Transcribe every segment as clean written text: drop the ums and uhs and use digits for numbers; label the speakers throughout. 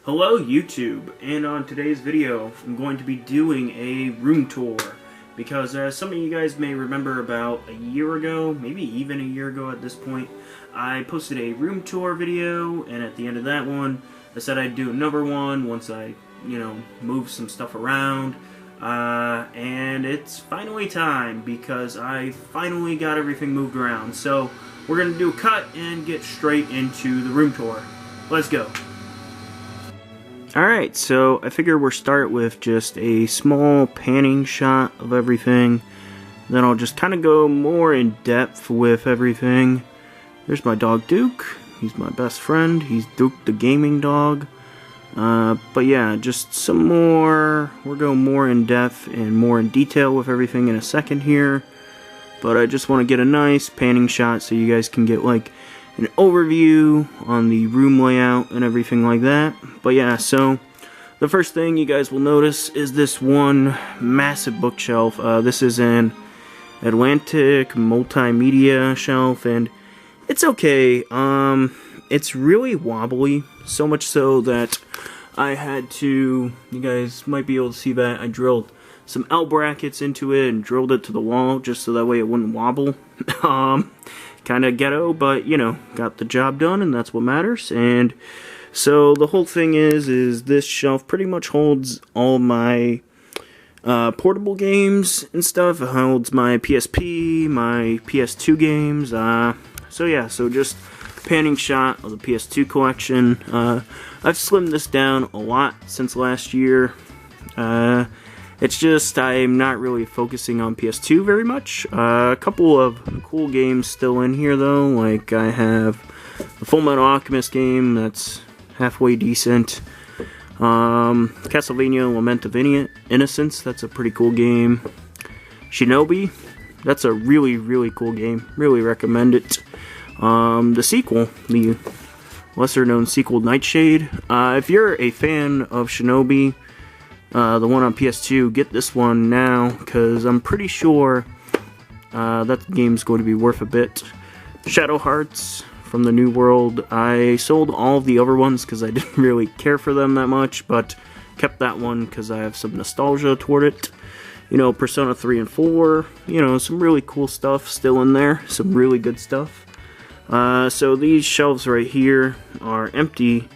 Speaker 1: Hello YouTube, and on today's video I'm going to be doing a room tour because some of you guys may remember about a year ago, maybe even a year ago at this point, I posted a room tour video, and at the end of that one I said I'd do another one once I, move some stuff around, and it's finally time because I finally got everything moved around. So we're going to do a cut and get straight into the room tour. Let's go. Alright, so I figure we'll start with just a small panning shot of everything. Then I'll just kind of go more in depth with everything. There's my dog Duke. He's my best friend. He's Duke the gaming dog. But yeah, just some more. We'll go more in depth and more in detail with everything in a second here. But I just want to get a nice panning shot so you guys can get like an overview on the room layout and everything like that. But yeah, so the first thing you guys will notice is this one massive bookshelf. This is an Atlantic multimedia shelf, and it's okay. It's really wobbly, so much so that I had to, you guys might be able to see that, I drilled some L brackets into it and drilled it to the wall just so that way it wouldn't wobble. Kind of ghetto, but got the job done, and that's what matters. And so the whole thing is this shelf pretty much holds all my portable games and stuff. It holds my PSP, my PS2 games. So yeah, so just panning shot of the PS2 collection. I've slimmed this down a lot since last year. It's just I'm not really focusing on PS2 very much. A couple of cool games still in here though, like I have the Full Metal Alchemist game that's halfway decent. Castlevania Lament of Innocence, that's a pretty cool game. Shinobi, that's a really, really cool game. Really recommend it. The sequel, the lesser known sequel, Nightshade. If you're a fan of Shinobi, the one on PS2, get this one now, because I'm pretty sure that game's going to be worth a bit. Shadow Hearts from the New World. I sold all of the other ones because I didn't really care for them that much, but kept that one because I have some nostalgia toward it. Persona 3 and 4, some really cool stuff still in there, some really good stuff. So these shelves right here are empty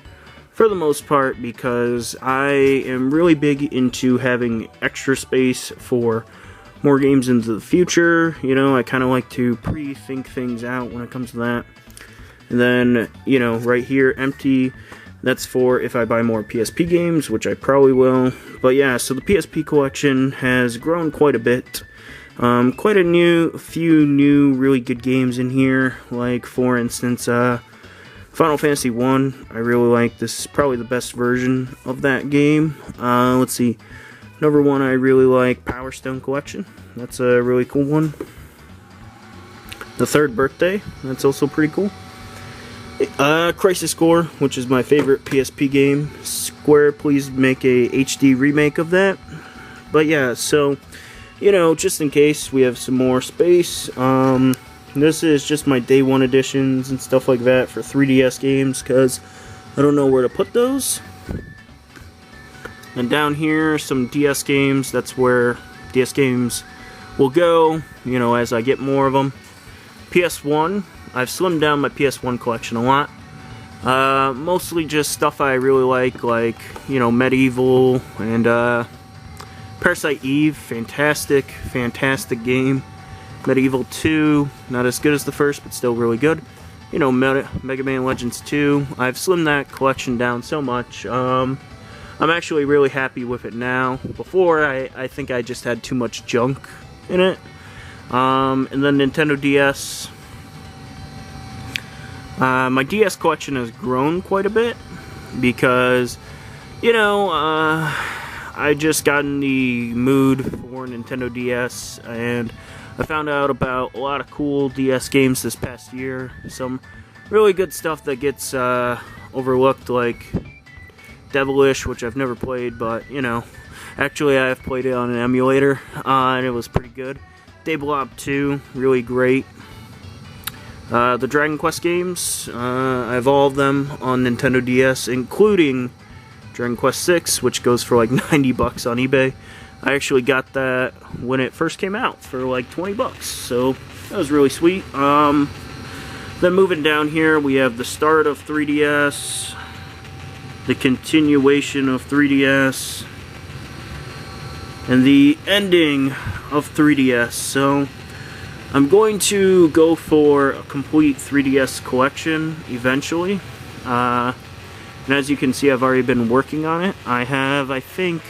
Speaker 1: for the most part because I am really big into having extra space for more games into the future. I kind of like to pre-think things out when it comes to that. And then, right here, empty, that's for if I buy more PSP games, which I probably will. But yeah, so the PSP collection has grown quite a bit. Quite a few new really good games in here, like for instance, Final Fantasy 1, I really like. This is probably the best version of that game. Let's see. Number one I really like, Power Stone Collection. That's a really cool one. The Third Birthday, that's also pretty cool. Crisis Core, which is my favorite PSP game. Square, please make a HD remake of that. But yeah, so, just in case we have some more space, this is just my day one editions and stuff like that for 3DS games, because I don't know where to put those. And down here, some DS games. That's where DS games will go, as I get more of them. PS1, I've slimmed down my PS1 collection a lot. Mostly just stuff I really like, Medieval and Parasite Eve. Fantastic game. Medieval 2, not as good as the first, but still really good. Mega Man Legends 2. I've slimmed that collection down so much. I'm actually really happy with it now. Before, I think I just had too much junk in it. And then Nintendo DS. My DS collection has grown quite a bit because, I just got in the mood for Nintendo DS, and I found out about a lot of cool DS games this past year. Some really good stuff that gets overlooked, like Devilish, which I've never played, but, actually I have played it on an emulator, and it was pretty good. Dayblob 2, really great. The Dragon Quest games, I have all of them on Nintendo DS, including Dragon Quest 6, which goes for like 90 bucks on eBay. I actually got that when it first came out for like 20 bucks, so that was really sweet. Then moving down here, we have the start of 3DS, the continuation of 3DS, and the ending of 3DS. So I'm going to go for a complete 3DS collection eventually. And as you can see, I've already been working on it. I have, I think,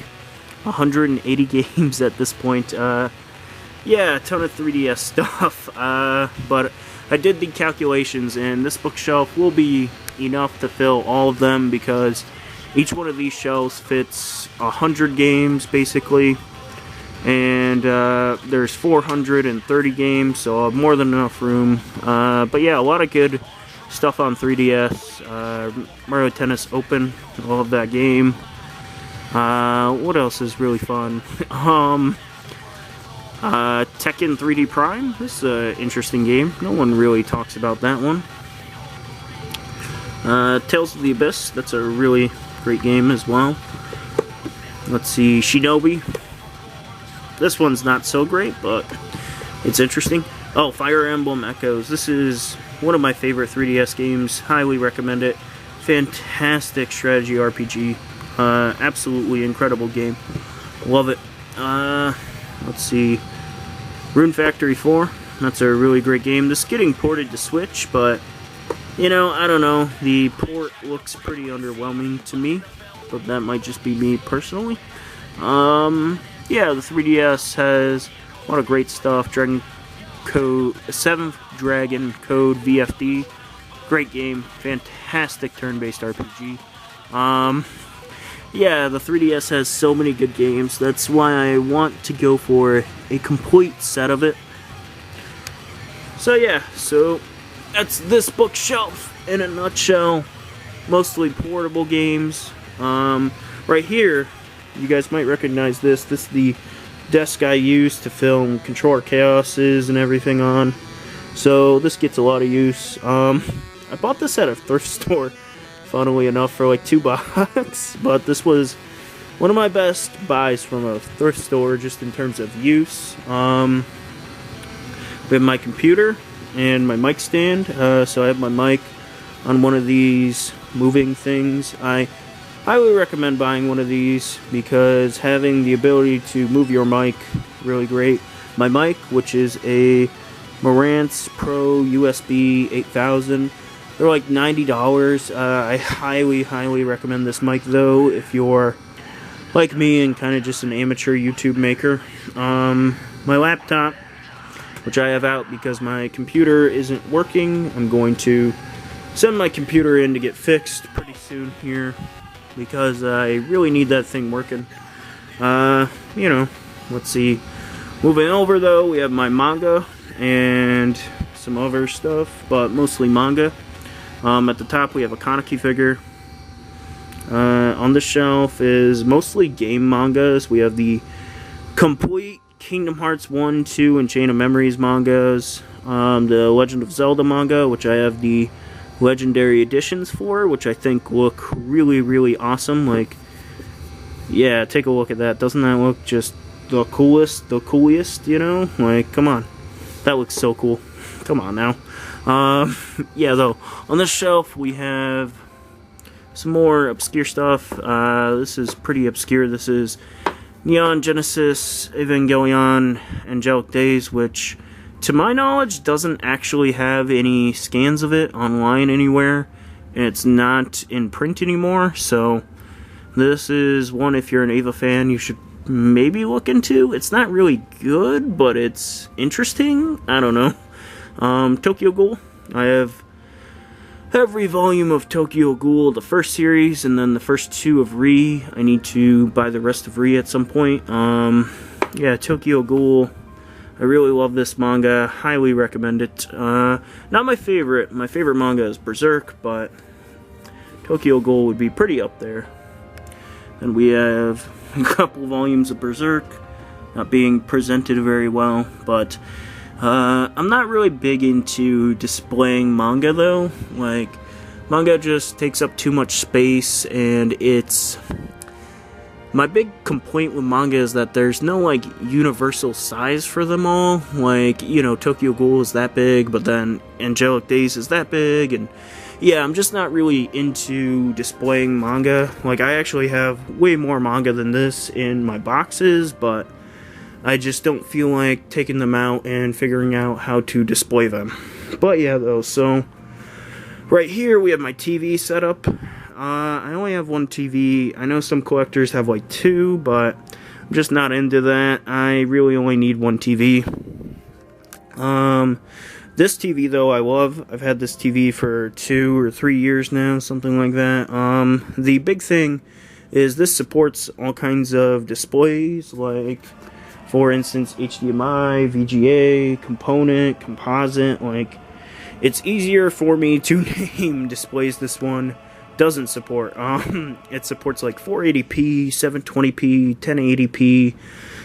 Speaker 1: 180 games at this point. Yeah, a ton of 3DS stuff. But I did the calculations, and this bookshelf will be enough to fill all of them because each one of these shelves fits 100 games, basically. And there's 430 games, so I'll have more than enough room. But yeah, a lot of good stuff on 3DS. Mario Tennis Open, I love that game. What else is really fun? Tekken 3D Prime, this is an interesting game. No one really talks about that one. Tales of the Abyss, that's a really great game as well. Let's see, Shinobi. This one's not so great, but it's interesting. Oh, Fire Emblem Echoes. This is one of my favorite 3DS games. Highly recommend it. Fantastic strategy RPG. Absolutely incredible game. Love it. Let's see. Rune Factory 4. That's a really great game. This is getting ported to Switch, but, you know, I don't know. The port looks pretty underwhelming to me, but that might just be me personally. Yeah, the 3DS has a lot of great stuff. Dragon Code, 7th Dragon Code VFD. Great game. Fantastic turn-based RPG. Yeah, the 3DS has so many good games. That's why I want to go for a complete set of it. So yeah, so that's this bookshelf in a nutshell. Mostly portable games. Right here, you guys might recognize this. This is the desk I use to film Controller Chaoses and everything on. So this gets a lot of use. I bought this at a thrift store, funnily enough, for like $2. But this was one of my best buys from a thrift store, just in terms of use. We have my computer and my mic stand. So I have my mic on one of these moving things. I highly recommend buying one of these because having the ability to move your mic, really great. My mic, which is a Marantz Pro USB 8000, they're like $90. I highly recommend this mic though if you're like me and kind of just an amateur YouTube maker. My laptop, which I have out because my computer isn't working. I'm going to send my computer in to get fixed pretty soon here, because I really need that thing working. You know, let's see. Moving over though, we have my manga and some other stuff, but mostly manga. At the top we have a Kaneki figure. On the shelf is mostly game mangas. We have the complete Kingdom Hearts 1, 2, and Chain of Memories mangas. The Legend of Zelda manga, which I have the legendary editions for, which I think look really awesome. Like, yeah, take a look at that. Doesn't that look just the coolest, you know? Like, come on. That looks so cool. Come on now. Yeah, though, on this shelf we have some more obscure stuff. This is pretty obscure. This is Neon Genesis Evangelion Angelic Days, which, to my knowledge, doesn't actually have any scans of it online anywhere, and it's not in print anymore. So this is one, if you're an Eva fan, you should maybe look into. It's not really good, but it's interesting. I don't know. Tokyo Ghoul. I have every volume of Tokyo Ghoul, the first series, and then the first 2 of Re. I need to buy the rest of Re at some point. Yeah, Tokyo Ghoul. I really love this manga. Highly recommend it. Not my favorite. My favorite manga is Berserk, but Tokyo Ghoul would be pretty up there. And we have a couple volumes of Berserk, not being presented very well, but I'm not really big into displaying manga though. Like, Manga just takes up too much space, and it's... My big complaint with manga is that there's no, like, universal size for them all. Like, you know, Tokyo Ghoul is that big, but then Angelic Days is that big, and yeah, I'm just not really into displaying manga. Like, I actually have way more manga than this in my boxes, but I just don't feel like taking them out and figuring out how to display them. But yeah, though, so right here we have my TV set up. I only have one TV. I know some collectors have like two, but I'm just not into that. I really only need one TV. This TV though I love. I've had this TV for 2 or 3 years now, something like that. The big thing is this supports all kinds of displays, like for instance HDMI, VGA, component, composite. Like, it's easier for me to name displays. This one doesn't support. It supports like 480p, 720p, 1080p.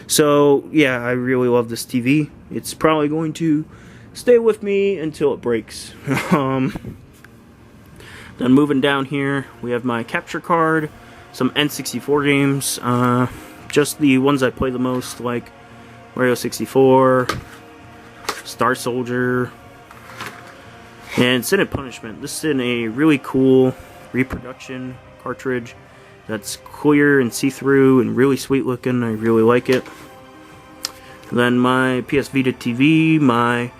Speaker 1: So yeah, I really love this TV. It's probably going to stay with me until it breaks. Then moving down here, we have my capture card, some N64 games, just the ones I play the most, like Mario 64, Star Soldier, and Sin and Punishment. This is in a really cool reproduction cartridge that's clear and see-through and really sweet looking. I really like it. Then my PS Vita TV, my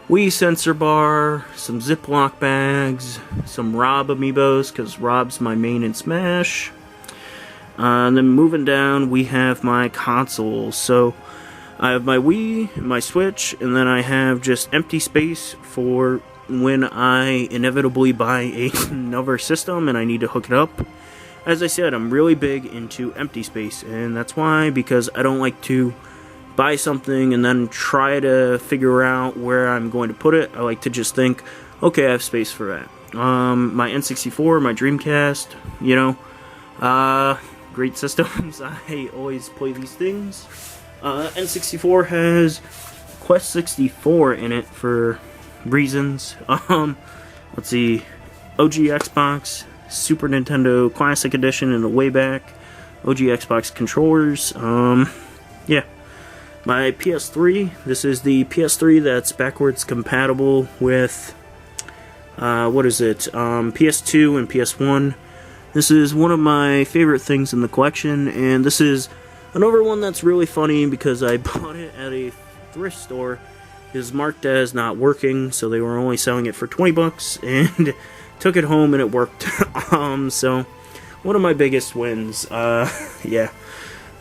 Speaker 1: Wii sensor bar, some Ziploc bags, some Rob amiibos, because Rob's my main in Smash. And then moving down, we have my consoles. So I have my Wii, my Switch, and then I have just empty space for when I inevitably buy another system and I need to hook it up. As I said, I'm really big into empty space, and that's why, because I don't like to buy something and then try to figure out where I'm going to put it. I like to just think, okay, I have space for that. My N64, my Dreamcast, you know, great systems. I always play these things. N64 has Quest 64 in it for reasons. Let's see, OG Xbox, Super Nintendo Classic Edition in the way back, OG Xbox controllers. Yeah, my PS3. This is the PS3 that's backwards compatible with what is it? PS2 and PS1. This is one of my favorite things in the collection, and this is another one that's really funny because I bought it at a thrift store. It was marked as not working, so they were only selling it for 20 bucks, and took it home and it worked. So one of my biggest wins. Yeah.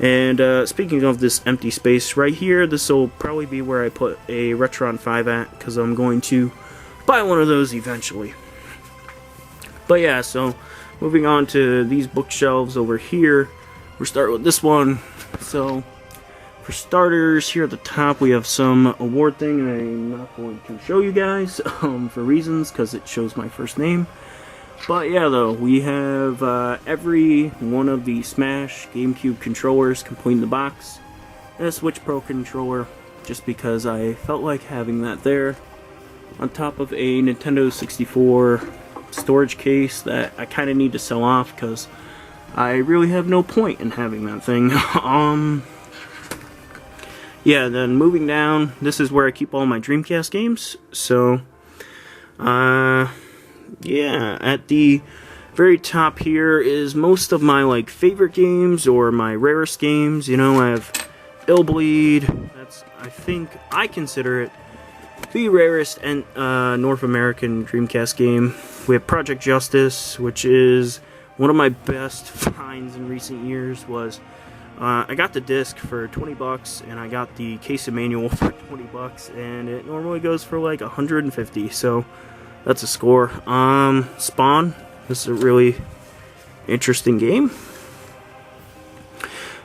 Speaker 1: And speaking of this empty space right here, this will probably be where I put a Retron 5 at, because I'm going to buy one of those eventually. But yeah, so moving on to these bookshelves over here, we'll start with this one. So for starters, here at the top we have some award thing, and I'm not going to show you guys for reasons, because it shows my first name. But yeah, though, we have every one of the Smash GameCube controllers complete in the box, and a Switch Pro controller, just because I felt like having that there, on top of a Nintendo 64 storage case that I kind of need to sell off, because I really have no point in having that thing. Yeah, then moving down, this is where I keep all my Dreamcast games. So, yeah, at the very top here is most of my like favorite games or my rarest games. You know, I have Illbleed. That's, I think I consider it the rarest and North American Dreamcast game. We have Project Justice, which is one of my best finds in recent years. Was I got the disc for 20 bucks, and I got the case and manual for 20 bucks, and it normally goes for like 150, so that's a score. Spawn, this is a really interesting game.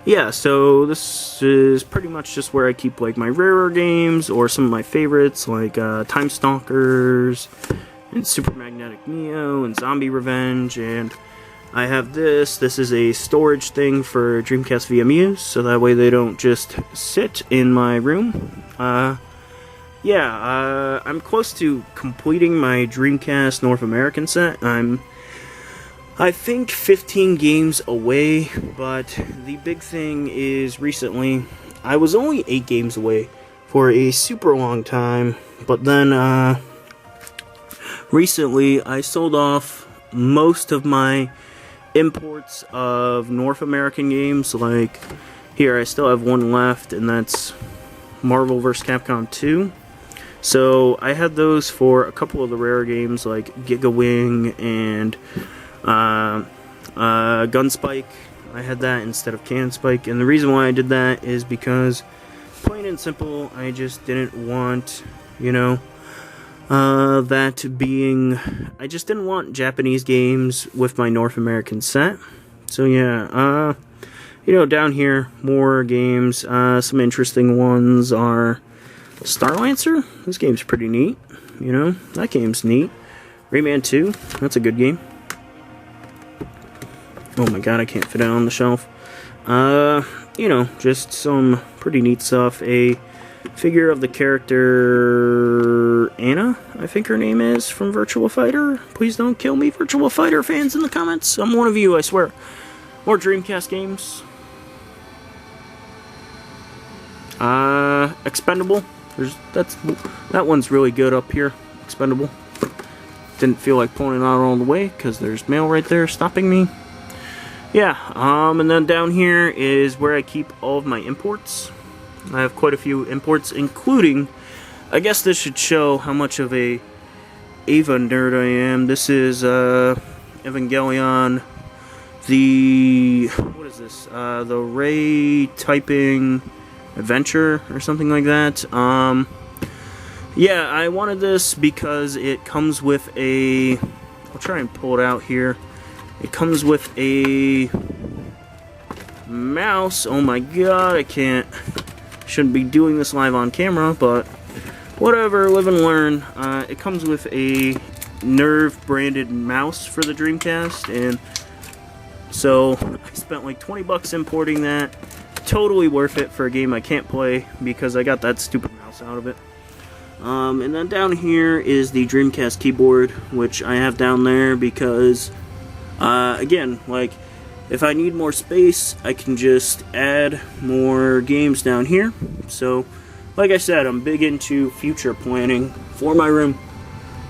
Speaker 1: Yeah, so this is pretty much just where I keep like my rarer games, or some of my favorites, like Time Stalkers, and Super Magnetic Neo, and Zombie Revenge, and I have this. This is a storage thing for Dreamcast VMUs, so that way they don't just sit in my room. yeah, I'm close to completing my Dreamcast North American set. I think 15 games away, but the big thing is recently, I was only 8 games away for a super long time, but then, recently I sold off most of my imports of North American games. Like, here I still have one left, and that's Marvel vs. Capcom 2. So I had those for a couple of the rare games like Giga Wing and Gunspike. I had that instead of Cannon Spike, and the reason why I did that is because, plain and simple, I just didn't want, I just didn't want Japanese games with my North American set. So yeah, down here, more games. Some interesting ones are Starlancer. This game's pretty neat. That game's neat. Rayman 2, that's a good game. Oh my god, I can't fit it on the shelf. Just some pretty neat stuff. A figure of the character Anna, I think her name is, from Virtua Fighter. Please don't kill me, Virtua Fighter fans, in the comments. I'm one of you, I swear. More Dreamcast games. Expendable. That one's really good up here. Expendable. Didn't feel like pulling it out all the way because there's mail right there stopping me. Yeah, and then down here is where I keep all of my imports. I have quite a few imports, including, I guess this should show how much of a Ava nerd I am. This is Evangelion, what is this? The Ray Typing Adventure or something like that. Yeah, I wanted this because it comes with a, I'll try and pull it out here. It comes with a mouse. Oh my god, I shouldn't be doing this live on camera, but whatever, live and learn. It comes with a Nerve branded mouse for the Dreamcast, and so I spent like 20 bucks importing that. Totally worth it for a game I can't play because I got that stupid mouse out of it. And then down here is the Dreamcast keyboard, which I have down there because again, like, if I need more space, I can just add more games down here. So, like I said, I'm big into future planning for my room.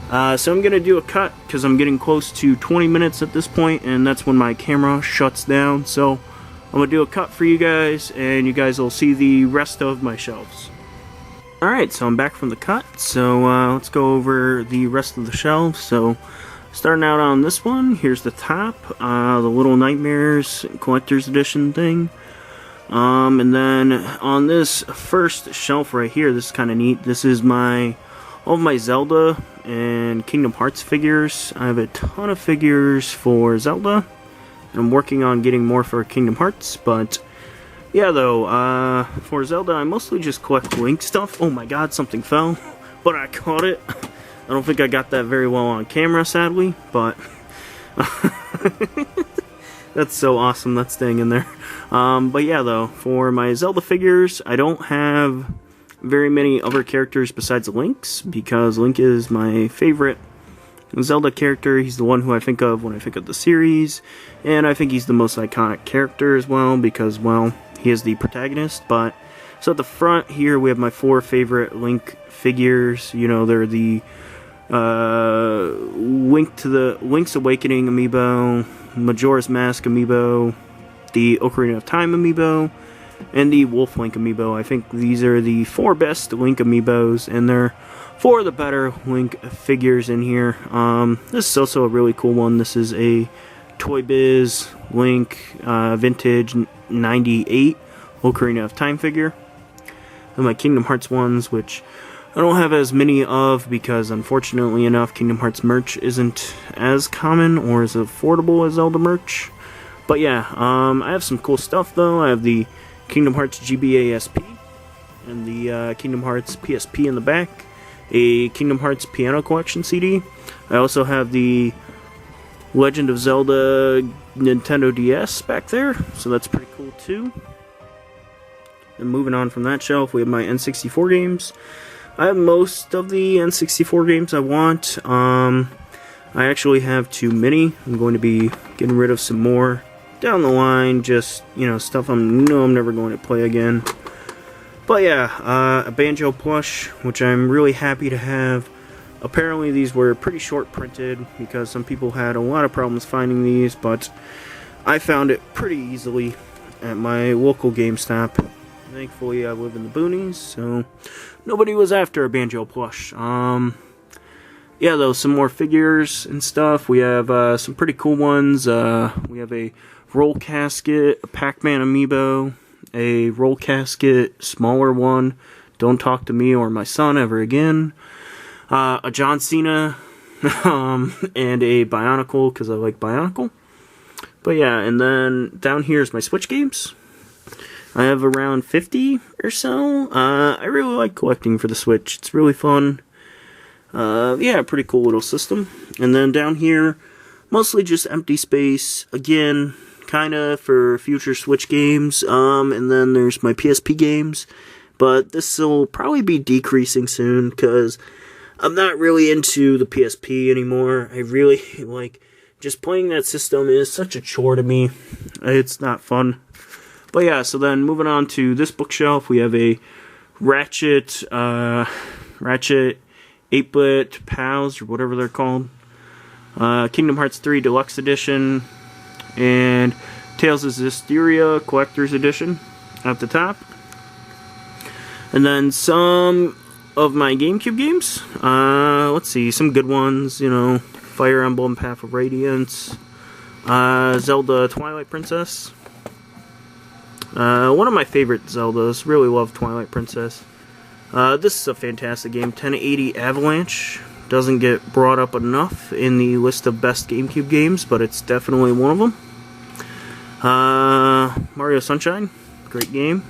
Speaker 1: So I'm going to do a cut because I'm getting close to 20 minutes at this point, and that's when my camera shuts down. So I'm going to do a cut for you guys, and you guys will see the rest of my shelves. Alright, so I'm back from the cut. So let's go over the rest of the shelves. So, starting out on this one, here's the top, the Little Nightmares Collector's Edition thing. And then on this first shelf right here, this is kind of neat. This is all of my Zelda and Kingdom Hearts figures. I have a ton of figures for Zelda, and I'm working on getting more for Kingdom Hearts, but yeah, though, for Zelda, I mostly just collect Link stuff. Oh my god, something fell, but I caught it. I don't think I got that very well on camera, sadly, but that's so awesome, that's staying in there. But yeah, though, for my Zelda figures, I don't have very many other characters besides Link's, because Link is my favorite Zelda character. He's the one who I think of when I think of the series, and I think he's the most iconic character as well, because, well, he is the protagonist. But so at the front here, we have my 4 favorite Link figures. They're the Link's Awakening amiibo, Majora's Mask amiibo, the Ocarina of Time amiibo, and the Wolf Link amiibo. I think these are the 4 best Link amiibos, and they're 4 of the better Link figures in here. This is also a really cool one. This is a Toy Biz Link vintage 98 Ocarina of Time figure. And my Kingdom Hearts ones, which I don't have as many of because, unfortunately enough, Kingdom Hearts merch isn't as common or as affordable as Zelda merch. But yeah, I have some cool stuff though. I have the Kingdom Hearts GBA SP and the Kingdom Hearts PSP in the back, a Kingdom Hearts Piano Collection CD. I also have the Legend of Zelda Nintendo DS back there, so that's pretty cool too. And moving on from that shelf, we have my N64 games. I have most of the N64 games I want. I actually have too many. I'm going to be getting rid of some more down the line, just, you know, stuff I'm never going to play again. But yeah, a Banjo plush, which I'm really happy to have. Apparently these were pretty short printed because some people had a lot of problems finding these, but I found it pretty easily at my local GameStop. Thankfully I live in the boonies, so nobody was after a Banjo plush. Yeah, though, some more figures and stuff. We have some pretty cool ones. We have a roll casket, a Pac-Man amiibo, a roll casket, smaller one, Don't Talk to Me or My Son Ever Again, a John Cena, and a Bionicle, because I like Bionicle. But yeah, and then down here is my Switch games. I have around 50 or so. I really like collecting for the Switch. It's really fun. Yeah, pretty cool little system. And then down here, mostly just empty space. Again, kinda for future Switch games. And then there's my PSP games. But this will probably be decreasing soon, because I'm not really into the PSP anymore. I really, like, just playing that system is such a chore to me. It's not fun. But yeah, so then moving on to this bookshelf, we have a Ratchet 8-bit pals, or whatever they're called. Kingdom Hearts 3 Deluxe Edition, and Tales of Zestiria Collector's Edition at the top. And then some of my GameCube games. Let's see, some good ones, you know, Fire Emblem Path of Radiance, Zelda Twilight Princess. One of my favorite Zeldas, really love Twilight Princess. This is a fantastic game. 1080 Avalanche doesn't get brought up enough in the list of best GameCube games, but it's definitely one of them. Mario Sunshine, great game.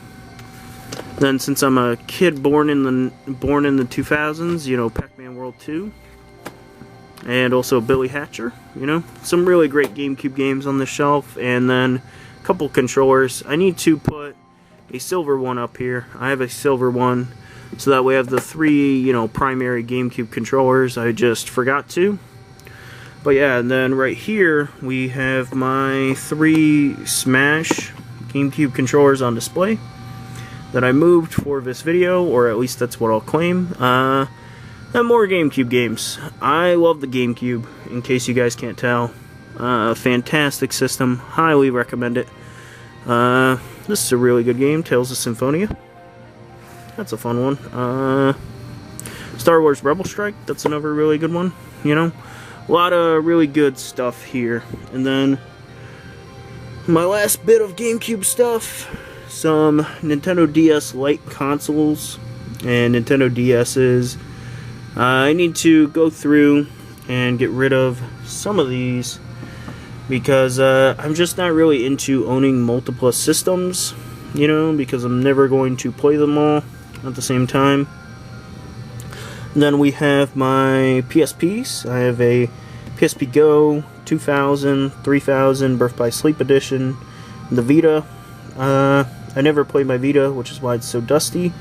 Speaker 1: Then, since I'm a kid born in the 2000s, you know, Pac-Man World 2, and also Billy Hatcher. You know, some really great GameCube games on the shelf, and then a couple controllers. I need to put a silver one up here. I have a silver one. So that way I have the 3, you know, primary GameCube controllers. I just forgot to. But yeah, and then right here we have my 3 Smash GameCube controllers on display that I moved for this video, or at least that's what I'll claim. And more GameCube games. I love the GameCube, in case you guys can't tell. Fantastic system. Highly recommend it. This is a really good game, Tales of Symphonia. That's a fun one. Star Wars Rebel Strike, that's another really good one, you know. A lot of really good stuff here. And then my last bit of GameCube stuff, some Nintendo DS Lite consoles and Nintendo DS's. I need to go through and get rid of some of these because I'm just not really into owning multiple systems, you know, because I'm never going to play them all at the same time. And then we have my PSPs. I have a PSP Go 2000, 3000, Birth by Sleep Edition, the Vita. I never played my Vita, which is why it's so dusty,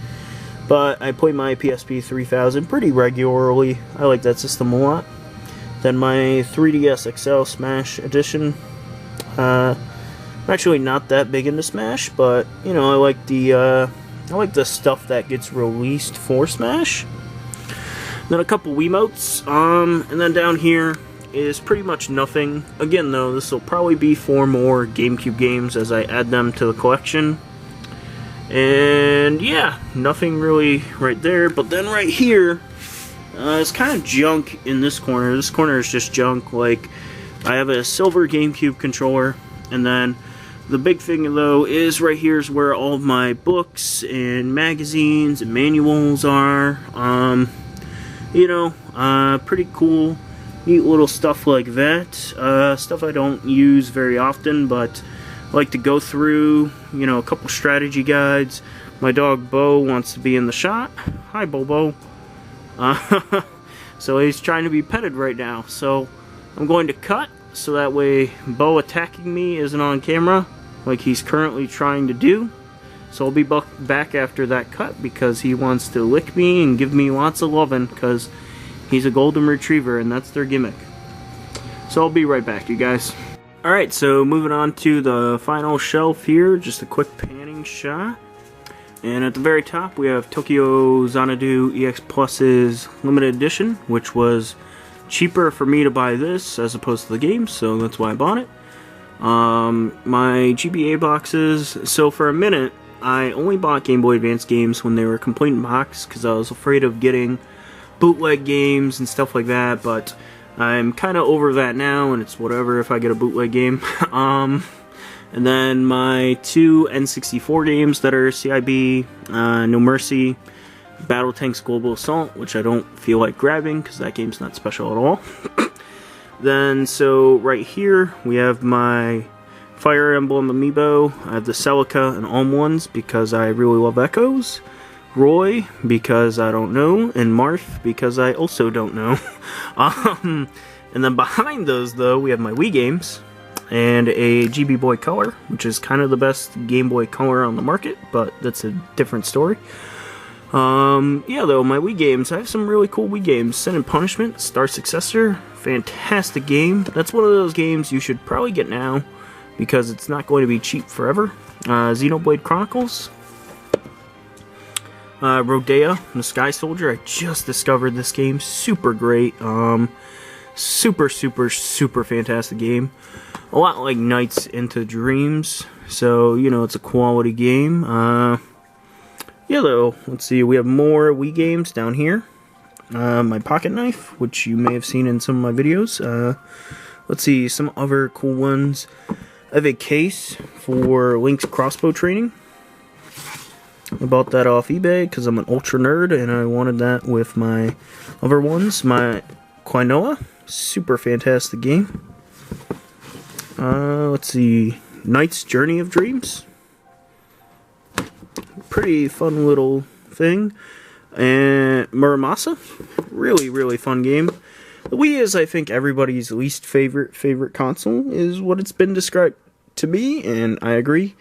Speaker 1: but I play my PSP 3000 pretty regularly. I like that system a lot. Then my 3DS XL Smash Edition. I'm actually not that big into Smash, but you know, I like the stuff that gets released for Smash. Then a couple Wiimotes, and then down here is pretty much nothing. Again though, this will probably be 4 more GameCube games as I add them to the collection. And yeah, nothing really right there. But then right here, it's kind of junk in this corner. This corner is just junk. Like, I have a silver GameCube controller, and then the big thing though is right here is where all of my books and magazines and manuals are. You know, pretty cool, neat little stuff like that. Stuff I don't use very often, but I like to go through, you know, a couple strategy guides. My dog Bo wants to be in the shot. Hi, Bobo. So he's trying to be petted right now. So I'm going to cut so that way Bo attacking me isn't on camera like he's currently trying to do. So I'll be back after that cut because he wants to lick me and give me lots of loving because he's a golden retriever and that's their gimmick. So I'll be right back, you guys. Alright, so moving on to the final shelf here, just a quick panning shot. And at the very top we have Tokyo Xanadu EX Plus's limited edition, which was cheaper for me to buy this as opposed to the game, so that's why I bought it. My GBA boxes, so for a minute I only bought Game Boy Advance games when they were complete in box because I was afraid of getting bootleg games and stuff like that, but I'm kind of over that now and it's whatever if I get a bootleg game. And then my 2 N64 games that are CIB, No Mercy, Battle Tanks Global Assault, which I don't feel like grabbing because that game's not special at all. Then, so right here we have my Fire Emblem Amiibo. I have the Celica and Alm ones because I really love Echoes. Roy because I don't know, and Marth because I also don't know. And then behind those though we have my Wii games and a GB Boy Color, which is kind of the best Game Boy Color on the market, but that's a different story. Yeah, though, my Wii games, I have some really cool Wii games. Sin and Punishment, Star Successor, fantastic game. That's one of those games you should probably get now, because it's not going to be cheap forever. Xenoblade Chronicles. Rodea, the Sky Soldier, I just discovered this game, super great. Super fantastic game. A lot like Nights into Dreams, so, you know, it's a quality game. Yeah, though, let's see, we have more Wii games down here. My pocket knife, which you may have seen in some of my videos. Let's see, some other cool ones. I have a case for Link's crossbow training. I bought that off eBay because I'm an ultra nerd and I wanted that with my other ones. My Quinoa, super fantastic game. Let's see, Knight's Journey of Dreams. Pretty fun little thing. And Muramasa, really fun game. The Wii is, I think, everybody's least favorite console, is what it's been described to me, and I agree.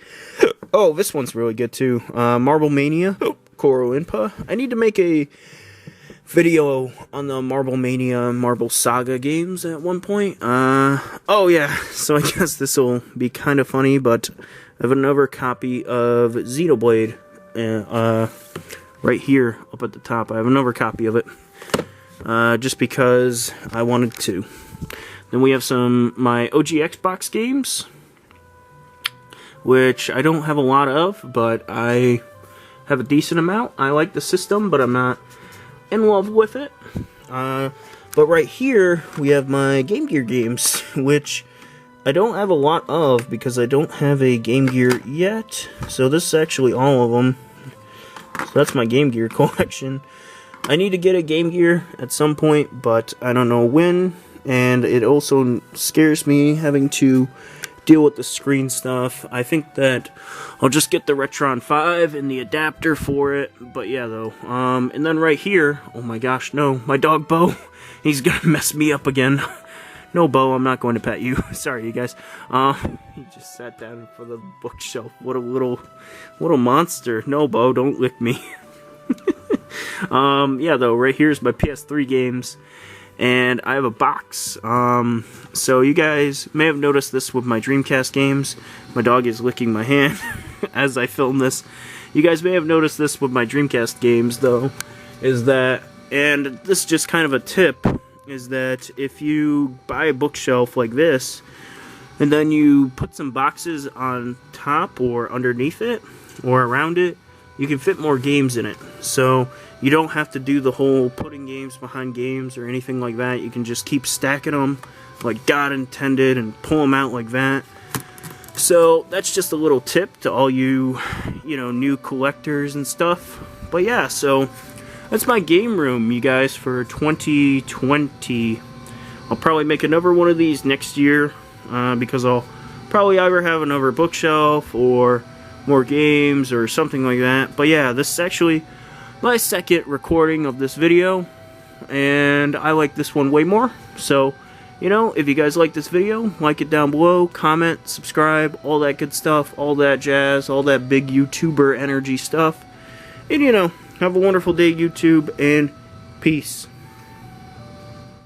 Speaker 1: Oh, this one's really good too. Marble Mania, Koro Inpa. I need to make a video on the Marble Mania, Marble Saga games at one point. Oh yeah, so I guess this will be kind of funny, but I have another copy of Xenoblade right here up at the top. I have another copy of it just because I wanted to. Then we have my OG Xbox games, which I don't have a lot of, but I have a decent amount. I like the system, but I'm not in love with it. But right here we have my Game Gear games, which I don't have a lot of because I don't have a Game Gear yet. So this is actually all of them. So that's my Game Gear collection. I need to get a Game Gear at some point, but I don't know when. And it also scares me having to deal with the screen stuff. I think that I'll just get the Retron 5 and the adapter for it. But yeah, though. And then right here, oh my gosh, no, my dog Bo, he's gonna mess me up again. No, Bo, I'm not going to pet you. Sorry, you guys. He just sat down for the bookshelf. What a little monster. No, Bo, don't lick me. Yeah, though, right here's my PS3 games. And I have a box. So you guys may have noticed this with my Dreamcast games. My dog is licking my hand as I film this. You guys may have noticed this with my Dreamcast games, though, is that, and this is just kind of a tip, is that if you buy a bookshelf like this, and then you put some boxes on top or underneath it, or around it, you can fit more games in it. So you don't have to do the whole putting games behind games or anything like that. You can just keep stacking them like God intended and pull them out like that. So that's just a little tip to all you know, new collectors and stuff. But yeah, so that's my game room, you guys, for 2020. I'll probably make another one of these next year because I'll probably either have another bookshelf or more games or something like that. But yeah, this is actually my second recording of this video, and I like this one way more. So You know, if you guys like this video, like it down below, comment, subscribe, all that good stuff, all that jazz, all that big YouTuber energy stuff. And you know, have a wonderful day, YouTube, and peace.